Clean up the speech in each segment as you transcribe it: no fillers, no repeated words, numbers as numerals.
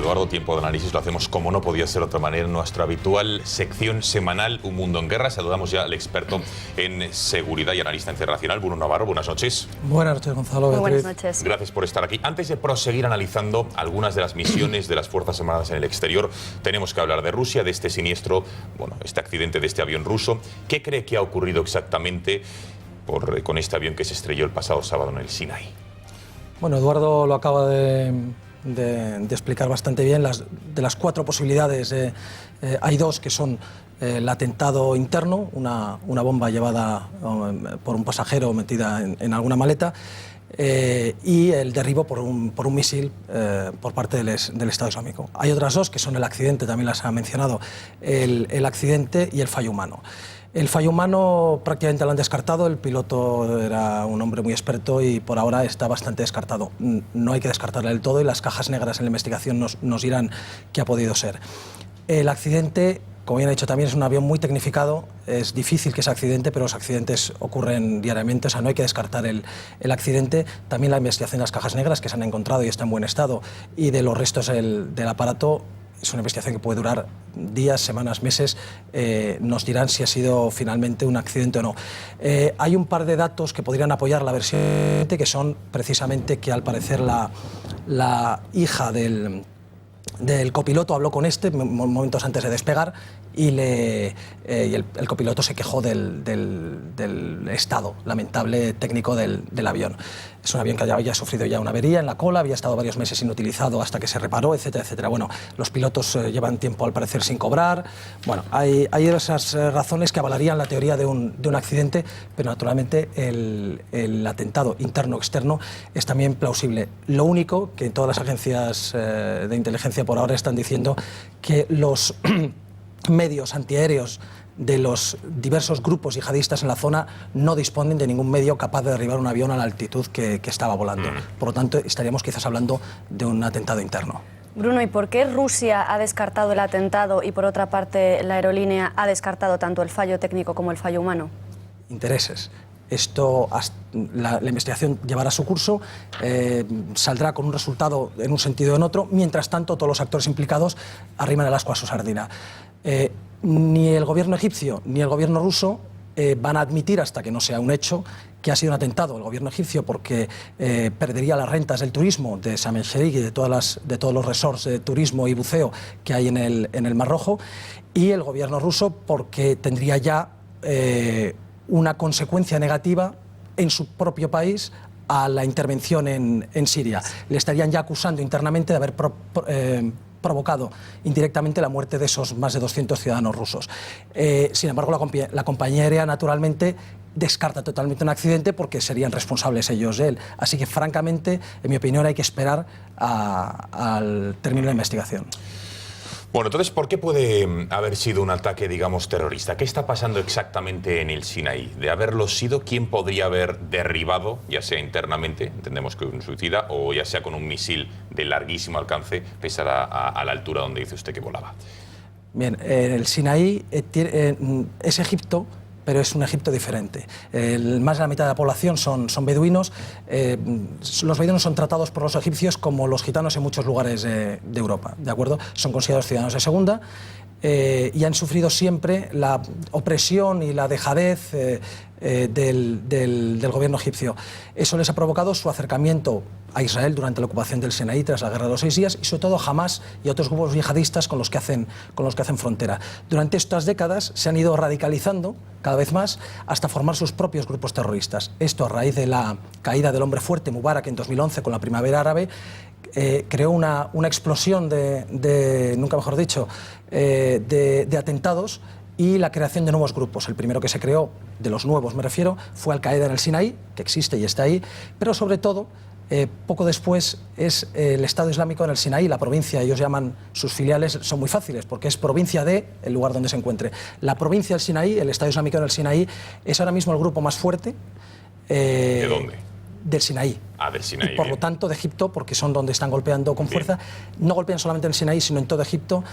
Eduardo. Tiempo de análisis lo hacemos como no podía ser de otra manera en nuestra habitual sección semanal Un Mundo en Guerra. Saludamos ya al experto en seguridad y analista internacional, Bruno Navarro. Buenas noches. Buenas noches, Gonzalo. Muy buenas noches. Gracias por estar aquí. Antes de proseguir analizando algunas de las misiones de las Fuerzas Armadas en el exterior, tenemos que hablar de Rusia, de este siniestro, este accidente de este avión ruso. ¿Qué cree que ha ocurrido exactamente con este avión que se estrelló el pasado sábado en el Sinaí? Bueno, Eduardo lo acaba de explicar bastante bien. De las cuatro posibilidades, hay dos que son el atentado interno, una bomba llevada por un pasajero metida en alguna maleta, y el derribo por un misil por parte del Estado Islámico. Hay otras dos que son el accidente, también las ha mencionado, el accidente y el fallo humano. El fallo humano prácticamente lo han descartado, el piloto era un hombre muy experto y por ahora está bastante descartado. No hay que descartarle del todo y las cajas negras en la investigación nos dirán qué ha podido ser. El accidente, como bien ha dicho también, es un avión muy tecnificado, es difícil que sea accidente, pero los accidentes ocurren diariamente, o sea, no hay que descartar el accidente. También la investigación de las cajas negras que se han encontrado y está en buen estado y de los restos del aparato. Es una investigación que puede durar días, semanas, meses. Nos dirán si ha sido finalmente un accidente o no. Hay un par de datos que podrían apoyar la versión, que son precisamente que al parecer la hija del copiloto habló con momentos antes de despegar y el copiloto se quejó del estado lamentable técnico del avión. Es un avión que había sufrido ya una avería en la cola, había estado varios meses inutilizado hasta que se reparó, etcétera, etcétera. Bueno, los pilotos llevan tiempo al parecer sin cobrar. Bueno, hay esas razones que avalarían la teoría de un accidente, pero naturalmente el atentado interno-externo es también plausible. Lo único que todas las agencias de inteligencia por ahora están diciendo que los medios antiaéreos de los diversos grupos yihadistas en la zona no disponen de ningún medio capaz de derribar un avión a la altitud que estaba volando. Por lo tanto, estaríamos quizás hablando de un atentado interno. Bruno, ¿y por qué Rusia ha descartado el atentado y por otra parte la aerolínea ha descartado tanto el fallo técnico como el fallo humano? Intereses. La investigación llevará su curso, saldrá con un resultado en un sentido o en otro. Mientras tanto, todos los actores implicados arriman el ascua a su sardina. Ni el gobierno egipcio ni el gobierno ruso van a admitir, hasta que no sea un hecho, que ha sido un atentado. El gobierno egipcio porque perdería las rentas del turismo de Sharm el Sheikh y de todos los resorts de turismo y buceo que hay en el Mar Rojo, y el gobierno ruso porque tendría ya una consecuencia negativa en su propio país a la intervención en Siria. Le estarían ya acusando internamente de haber provocado indirectamente la muerte de esos más de 200 ciudadanos rusos. Sin embargo, la compañía aérea naturalmente descarta totalmente un accidente porque serían responsables ellos de él. Así que, francamente, en mi opinión, hay que esperar al término de la investigación. Bueno, entonces, ¿por qué puede haber sido un ataque, digamos, terrorista? ¿Qué está pasando exactamente en el Sinaí? De haberlo sido, ¿quién podría haber derribado, ya sea internamente, entendemos que un suicida, o ya sea con un misil de larguísimo alcance, pese a la altura donde dice usted que volaba? Bien, el Sinaí es Egipto, pero es un Egipto diferente. Más de la mitad de la población son beduinos. Los beduinos son tratados por los egipcios como los gitanos en muchos lugares de Europa, ¿de acuerdo? Son considerados ciudadanos de segunda y han sufrido siempre la opresión y la dejadez del gobierno egipcio. Eso les ha provocado su acercamiento a Israel durante la ocupación del Sinaí tras la Guerra de los 6 días y sobre todo a Hamás y a otros grupos yihadistas con los que hacen frontera. Durante estas décadas se han ido radicalizando cada vez más hasta formar sus propios grupos terroristas. Esto a raíz de la caída del hombre fuerte Mubarak en 2011 con la primavera árabe creó una explosión nunca mejor dicho, de atentados y la creación de nuevos grupos. El primero que se creó, de los nuevos me refiero, fue Al-Qaeda en el Sinaí, que existe y está ahí, pero sobre todo, poco después, es el Estado Islámico en el Sinaí, la provincia. Ellos llaman sus filiales, son muy fáciles, porque es provincia de el lugar donde se encuentre. La provincia del Sinaí, el Estado Islámico en el Sinaí, es ahora mismo el grupo más fuerte. ¿De dónde? Del Sinaí. Del Sinaí. Y por lo tanto de Egipto, porque son donde están golpeando con fuerza. No golpean solamente en el Sinaí, sino en todo Egipto.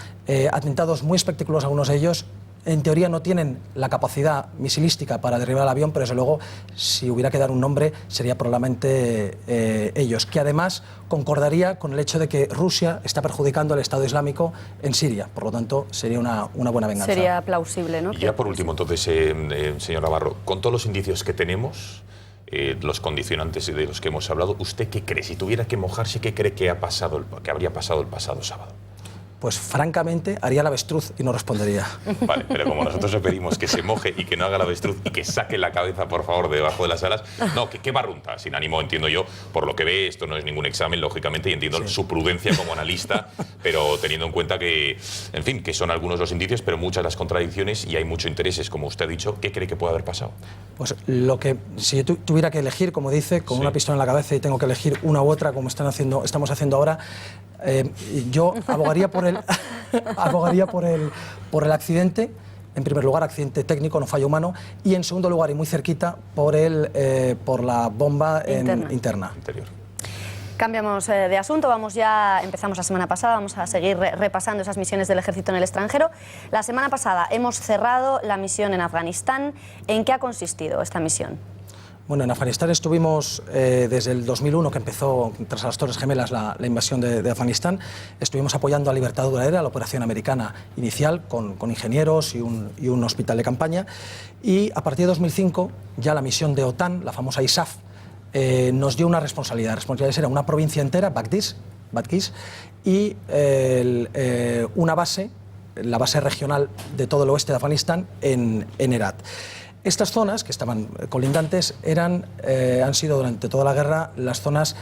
Atentados muy espectaculares, algunos de ellos, en teoría no tienen la capacidad misilística para derribar el avión, pero desde luego, si hubiera que dar un nombre, sería probablemente ellos, que además concordaría con el hecho de que Rusia está perjudicando al Estado Islámico en Siria. Por lo tanto, sería una buena venganza. Sería plausible, ¿no? Y ya por último, entonces, señor Navarro, con todos los indicios que tenemos, los condicionantes de los que hemos hablado, ¿usted qué cree? Si tuviera que mojarse, ¿qué cree que habría pasado el pasado sábado? Pues francamente haría el avestruz y no respondería. Vale, pero como nosotros le pedimos que se moje y que no haga el avestruz y que saque la cabeza, por favor, de debajo de las alas, no, que barrunta, sin ánimo, entiendo yo, por lo que ve, esto no es ningún examen, lógicamente, y entiendo su prudencia como analista, pero teniendo en cuenta que, en fin, que son algunos los indicios, pero muchas las contradicciones y hay muchos intereses, como usted ha dicho, ¿qué cree que puede haber pasado? Pues si yo tuviera que elegir, como dice, con una pistola en la cabeza y tengo que elegir una u otra, como estamos haciendo ahora, yo abogaría por el accidente. En primer lugar, accidente técnico, no fallo humano, y en segundo lugar, y muy cerquita, por la bomba interna. Interior. Cambiamos de asunto, empezamos la semana pasada, vamos a seguir repasando esas misiones del ejército en el extranjero. La semana pasada hemos cerrado la misión en Afganistán. ¿En qué ha consistido esta misión? Bueno, en Afganistán estuvimos desde el 2001, que empezó tras las Torres Gemelas la invasión de Afganistán. Estuvimos apoyando a Libertad Duradera, la operación americana inicial, con ingenieros y un hospital de campaña. Y a partir de 2005, ya la misión de OTAN, la famosa ISAF, nos dio una responsabilidad. La responsabilidad era una provincia entera, Badghis, y una base, la base regional de todo el oeste de Afganistán, en Herat. Estas zonas, que estaban colindantes, han sido durante toda la guerra de las zonas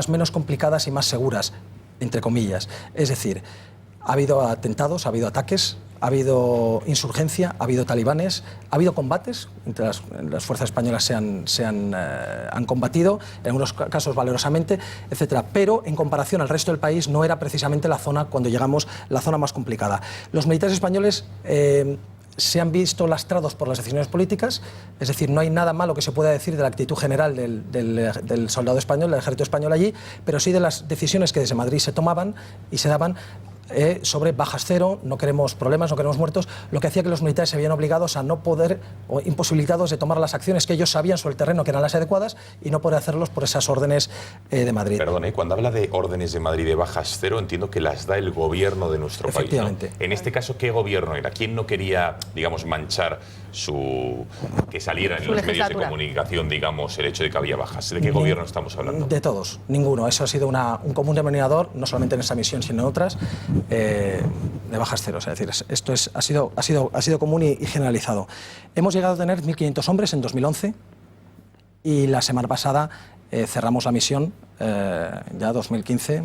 menos complicadas y más seguras, entre comillas. Es decir, ha habido atentados, ha habido ataques, ha habido insurgencia, ha habido talibanes, ha habido combates, entre las fuerzas españolas se han combatido, en algunos casos valerosamente, etc. Pero en comparación al resto del país no era precisamente la zona, cuando llegamos, la zona más complicada. Los militares españoles se han visto lastrados por las decisiones políticas, es decir, no hay nada malo que se pueda decir de la actitud general del soldado español, del ejército español allí, pero sí de las decisiones que desde Madrid se tomaban y se daban sobre bajas cero, no queremos problemas, no queremos muertos, lo que hacía que los militares se veían obligados a no poder o imposibilitados de tomar las acciones que ellos sabían sobre el terreno que eran las adecuadas y no poder hacerlos por esas órdenes de Madrid. Perdón, cuando habla de órdenes de Madrid de bajas cero, entiendo que las da el gobierno de nuestro país, ¿no? En este caso, ¿qué gobierno era? ¿Quién no quería, digamos, manchar que saliera en los medios de comunicación, digamos, el hecho de que había bajas? ¿De qué gobierno estamos hablando? De todos, ninguno. Eso ha sido un común denominador, no solamente en esta misión, sino en otras, de bajas ceros. Es decir, esto ha sido común y generalizado. Hemos llegado a tener 1.500 hombres en 2011 y la semana pasada cerramos la misión, ya 2015,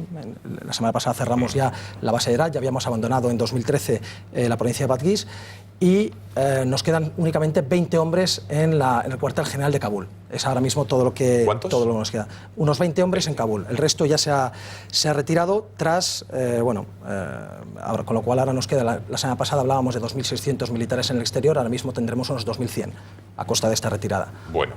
la semana pasada cerramos ya la base de Herat, ya habíamos abandonado en 2013 la provincia de Badghis y nos quedan únicamente 20 hombres en el cuartel general de Kabul. Es ahora mismo todo lo que nos queda. Unos 20 hombres en Kabul. El resto ya se ha retirado tras, ahora, con lo cual ahora nos queda, la semana pasada hablábamos de 2.600 militares en el exterior, ahora mismo tendremos unos 2.100 a costa de esta retirada. Bueno,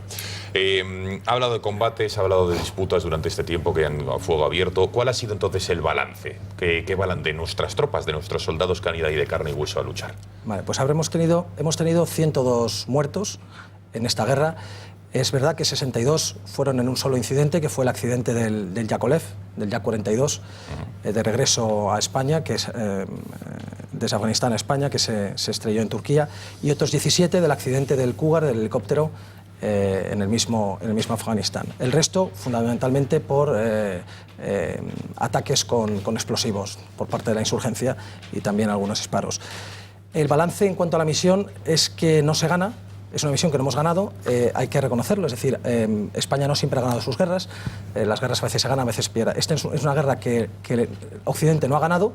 ha hablado de combates, ha hablado de disputas durante este tiempo que han a fuego abierto. ¿Cuál ha sido entonces el balance? ¿Qué balance de nuestras tropas, de nuestros soldados que han ido ahí de carne y hueso a luchar? Vale, pues hemos tenido 102 muertos en esta guerra. Es verdad que 62 fueron en un solo incidente, que fue el accidente del Yakolev, del Yak-42, de regreso a España, que es desde Afganistán a España, que se estrelló en Turquía, y otros 17 del accidente del Cougar, del helicóptero, en el mismo Afganistán. El resto, fundamentalmente, por ataques con explosivos por parte de la insurgencia y también algunos disparos. El balance en cuanto a la misión es que no se gana. Es una misión que no hemos ganado, hay que reconocerlo, es decir, España no siempre ha ganado sus guerras, las guerras a veces se ganan, a veces se pierden. Esta es una guerra que Occidente no ha ganado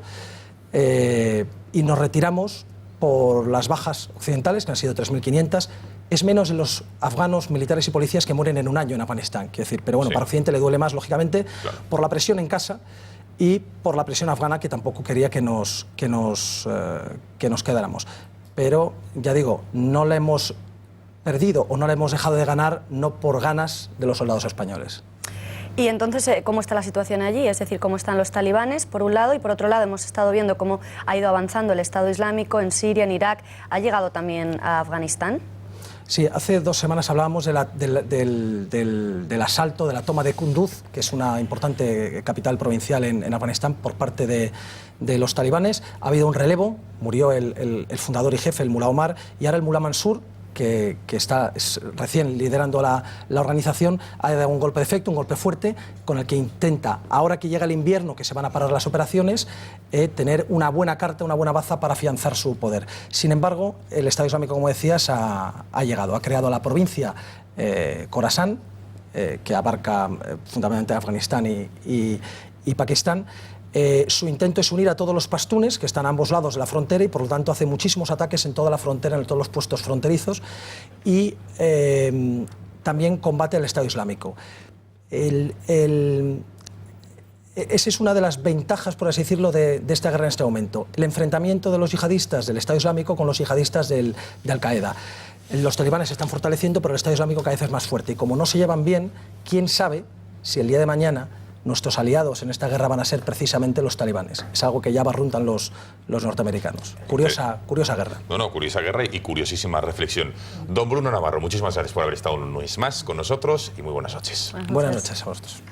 y nos retiramos por las bajas occidentales, que han sido 3.500, es menos de los afganos militares y policías que mueren en un año en Afganistán, quiero decir, pero bueno, sí. Para Occidente le duele más, lógicamente, claro, por la presión en casa y por la presión afgana que tampoco quería que nos quedáramos. Pero, ya digo, no la hemos perdido o no la hemos dejado de ganar no por ganas de los soldados españoles. Y entonces, ¿cómo está la situación allí? Es decir, ¿cómo están los talibanes, por un lado? Y por otro lado, hemos estado viendo cómo ha ido avanzando el Estado Islámico en Siria, en Irak. ¿Ha llegado también a Afganistán? Sí, hace 2 semanas hablábamos del asalto, de la toma de Kunduz, que es una importante capital provincial en Afganistán, por parte de los talibanes. Ha habido un relevo, murió el fundador y jefe, el Mullah Omar, y ahora el Mullah Mansur, que está recién liderando la organización, ha dado un golpe de efecto, un golpe fuerte, con el que intenta, ahora que llega el invierno, que se van a parar las operaciones, tener una buena carta, una buena baza para afianzar su poder. Sin embargo, el Estado Islámico, como decías, ha llegado, ha creado la provincia Khorasan, que abarca fundamentalmente Afganistán y Pakistán. Su intento es unir a todos los pastunes que están a ambos lados de la frontera y por lo tanto hace muchísimos ataques en toda la frontera, en todos los puestos fronterizos y también combate al Estado Islámico. Esa es una de las ventajas, por así decirlo, de esta guerra en este momento. El enfrentamiento de los yihadistas del Estado Islámico con los yihadistas de Al-Qaeda. Los talibanes se están fortaleciendo, pero el Estado Islámico cada vez es más fuerte. Y como no se llevan bien, quién sabe si el día de mañana nuestros aliados en esta guerra van a ser precisamente los talibanes. Es algo que ya barruntan los norteamericanos. Curiosa guerra. No, curiosa guerra y curiosísima reflexión. Don Bruno Navarro, muchísimas gracias por haber estado un mes más con nosotros y muy buenas noches. Buenas noches a vosotros.